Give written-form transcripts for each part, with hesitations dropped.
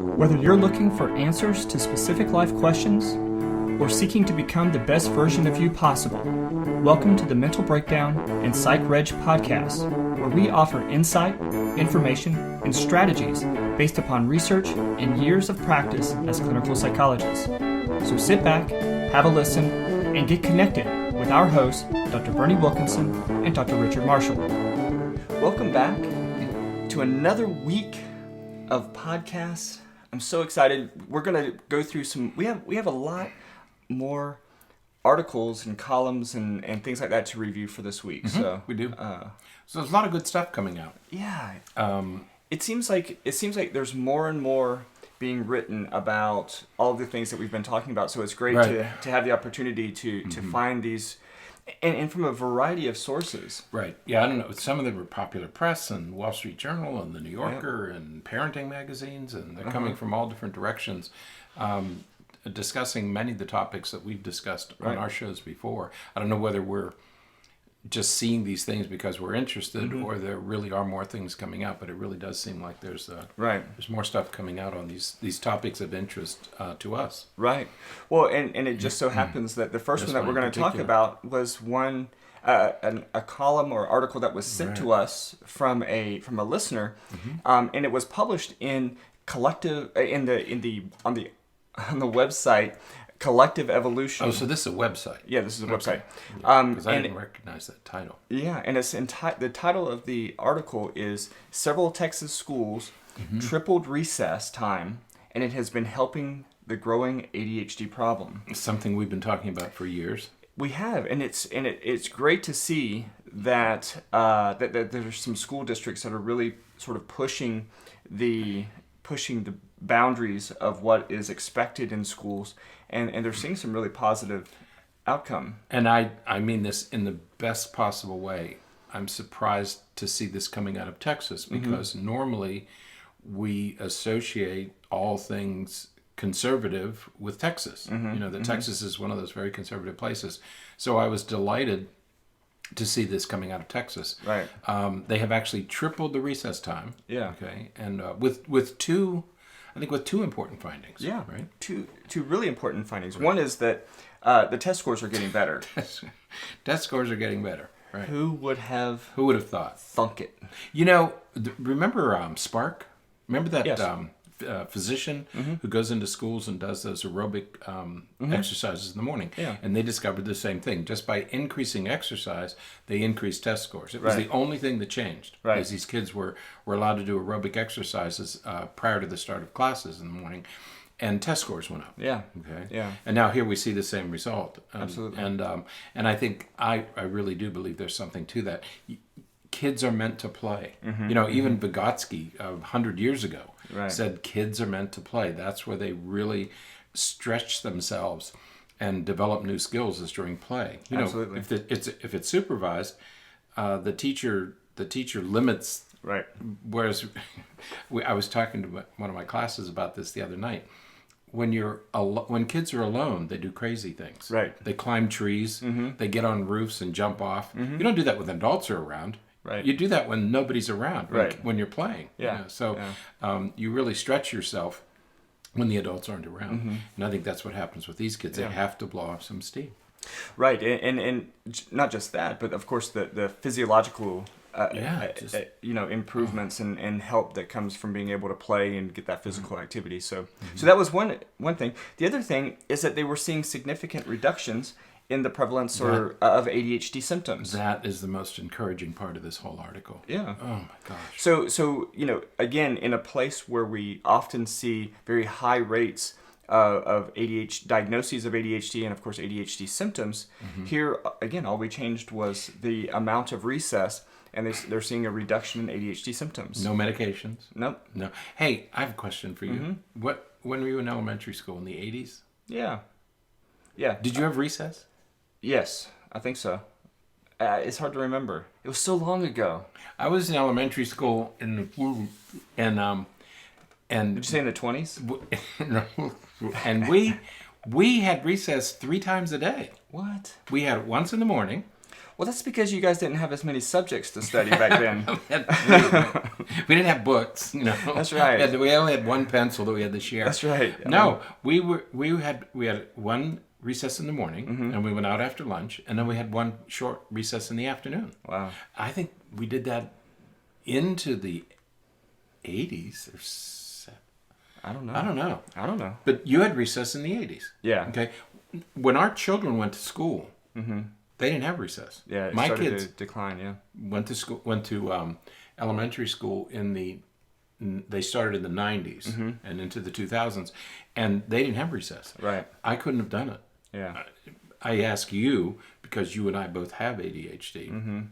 Whether you're looking for answers to specific life questions or seeking to become the best version of you possible, welcome to the Mental Breakdown and Psych Reg podcast, where we offer insight, information, and strategies based upon research and years of practice as clinical psychologists. So sit back, have a listen, and get connected with our hosts, Dr. Bernie Wilkinson and Dr. Richard Marshall. Welcome back to another week of podcasts. I'm so excited. We're going to go through we have a lot more articles and columns and things like that to review for this week. Mm-hmm. So we do. So there's a lot of good stuff coming out. Yeah. It seems like there's more and more being written about all of the things that we've been talking about. So it's great to have the opportunity to find these and from a variety of sources. Right. Yeah, I don't know. Some of them were Popular Press and Wall Street Journal and the New Yorker and parenting magazines, and they're coming from all different directions, discussing many of the topics that we've discussed on our shows before. I don't know whether we're just seeing these things because we're interested or there really are more things coming out, but it really does seem like there's more stuff coming out on these topics of interest to us. Right. Well, and it just so happens that the first one that we're going to talk about was one a column or article that was sent to us from a listener, and it was published in Collective on the website Collective Evolution. Oh, so this is a website. Yeah, this is a website. Because I didn't recognize that title. Yeah, and it's the title of the article is Several Texas Schools Tripled Recess Time, and it has been helping the growing ADHD problem. It's something we've been talking about for years. We have, and it's great to see that that there's some school districts that are really sort of pushing the boundaries of what is expected in schools, and they're seeing some really positive outcome. And I mean this in the best possible way. I'm surprised to see this coming out of Texas because normally we associate all things conservative with Texas. Texas is one of those very conservative places. So I was delighted to see this coming out of Texas. Right. They have actually tripled the recess time. Yeah. Okay. And with two important findings. Yeah. Right. Two really important findings. Right. One is that the test scores are getting better. Test scores are getting better. Right. Who would have thought? Thunk it. Remember Spark? Remember that physician who goes into schools and does those aerobic exercises in the morning? Yeah. And they discovered the same thing. Just by increasing exercise, they increased test scores. It was the only thing that changed. Right. Because these kids were allowed to do aerobic exercises prior to the start of classes in the morning. And test scores went up. Yeah. Okay. Yeah. And now here we see the same result. Absolutely. And I think I really do believe there's something to that. Kids are meant to play. Even Vygotsky 100 years ago said kids are meant to play. That's where they really stretch themselves and develop new skills is during play. Absolutely. If it's supervised, the teacher limits. Right. Whereas I was talking to one of my classes about this the other night. When kids are alone, they do crazy things. Right. They climb trees. They get on roofs and jump off. You don't do that when adults are around. Right. You do that when nobody's around. When you're playing. Yeah. You really stretch yourself when the adults aren't around. And I think that's what happens with these kids. They have to blow off some steam. Right. And not just that, but of course the physiological improvements and help that comes from being able to play and get that physical activity. So that was one thing. The other thing is that they were seeing significant reductions in the prevalence of ADHD symptoms. That is the most encouraging part of this whole article. Yeah. Oh my gosh. So again, in a place where we often see very high rates of ADHD diagnoses of ADHD and of course ADHD symptoms, here again all we changed was the amount of recess. And they're seeing a reduction in ADHD symptoms. No medications? Nope. No. Hey, I have a question for you. When were you in elementary school? In the 80s? Yeah. Yeah. Did you have recess? Yes, I think so. It's hard to remember. It was so long ago. I was in elementary school and Did you say in the 20s? And we had recess 3 times a day. What? We had it once in the morning. Well, that's because you guys didn't have as many subjects to study back then. We didn't have books, you know. That's right. We only had one pencil that we had to share. That's right. No, we had one recess in the morning, and we went out after lunch, and then we had one short recess in the afternoon. Wow. I think we did that into the 80s or I don't know. I don't know. But you had recess in the 80s. Yeah. Okay. When our children went to school, they didn't have recess. Yeah, it my started kids to decline. Yeah. went to elementary school they started in the 90s and into the 2000s, and they didn't have recess. Right. I couldn't have done it. Yeah. I ask you because you and I both have ADHD.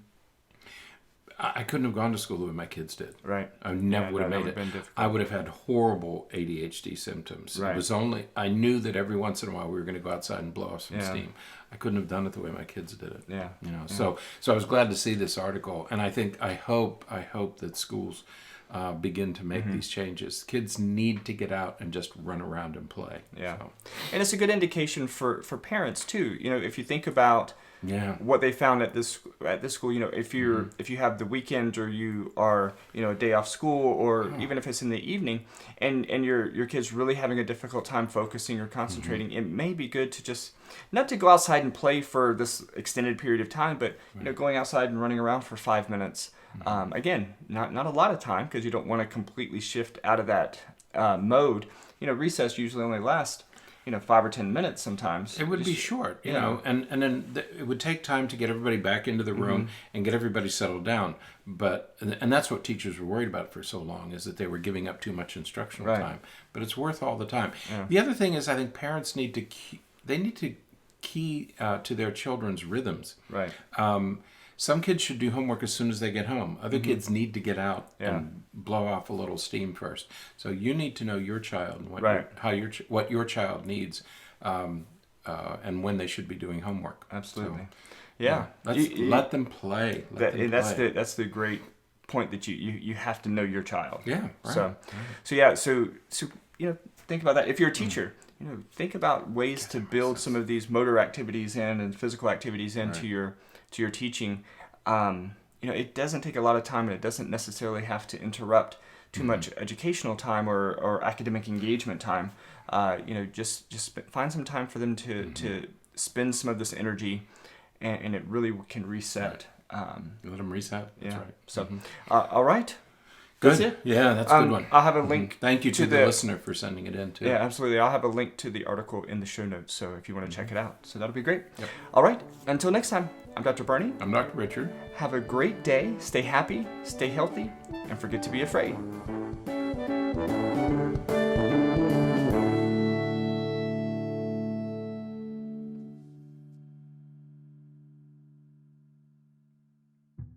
I couldn't have gone to school the way my kids did. Right. I never would have made it. Been difficult. I would have had horrible ADHD symptoms. Right. It was I knew that every once in a while we were going to go outside and blow off some steam. I couldn't have done it the way my kids did it. Yeah. You know. So I was glad to see this article, and I hope that schools begin to make these changes. Kids need to get out and just run around and play. Yeah. So, and it's a good indication for parents too. You know, if you think about what they found at this school, you know, if you have the weekend or you are, you know, a day off school, or even if it's in the evening, and your kid's really having a difficult time focusing or concentrating, it may be good to just not to go outside and play for this extended period of time, but you know, going outside and running around for 5 minutes. Again, not a lot of time, because you don't want to completely shift out of that mode. You know, recess usually only lasts, you know, 5 or 10 minutes sometimes. it would be short, you know, and then it would take time to get everybody back into the room and get everybody settled down. And that's what teachers were worried about for so long, is that they were giving up too much instructional time. But it's worth all the time. Yeah. The other thing is, I think parents need to key to their children's rhythms. Right. Some kids should do homework as soon as they get home. Other kids need to get out and blow off a little steam first. So you need to know your child and what your child needs, and when they should be doing homework. Absolutely. So, let them play. That's the great point, that you have to know your child. Yeah. Right. So you know, think about that. If you're a teacher, you know, think about ways to build some of these motor activities and physical activities into your teaching. You know, it doesn't take a lot of time, and it doesn't necessarily have to interrupt too much educational time or academic engagement time. You know, just find some time for them to spend some of this energy, and it really can reset. Let them reset. That's right. So, all right. Good. That's it. Yeah, that's a good one. I'll have a link. Thank you to the listener for sending it in, too. Yeah, absolutely. I'll have a link to the article in the show notes, so if you want to check it out. So that'll be great. Yep. All right. Until next time, I'm Dr. Bernie. I'm Dr. Richard. Have a great day. Stay happy, stay healthy, and forget to be afraid.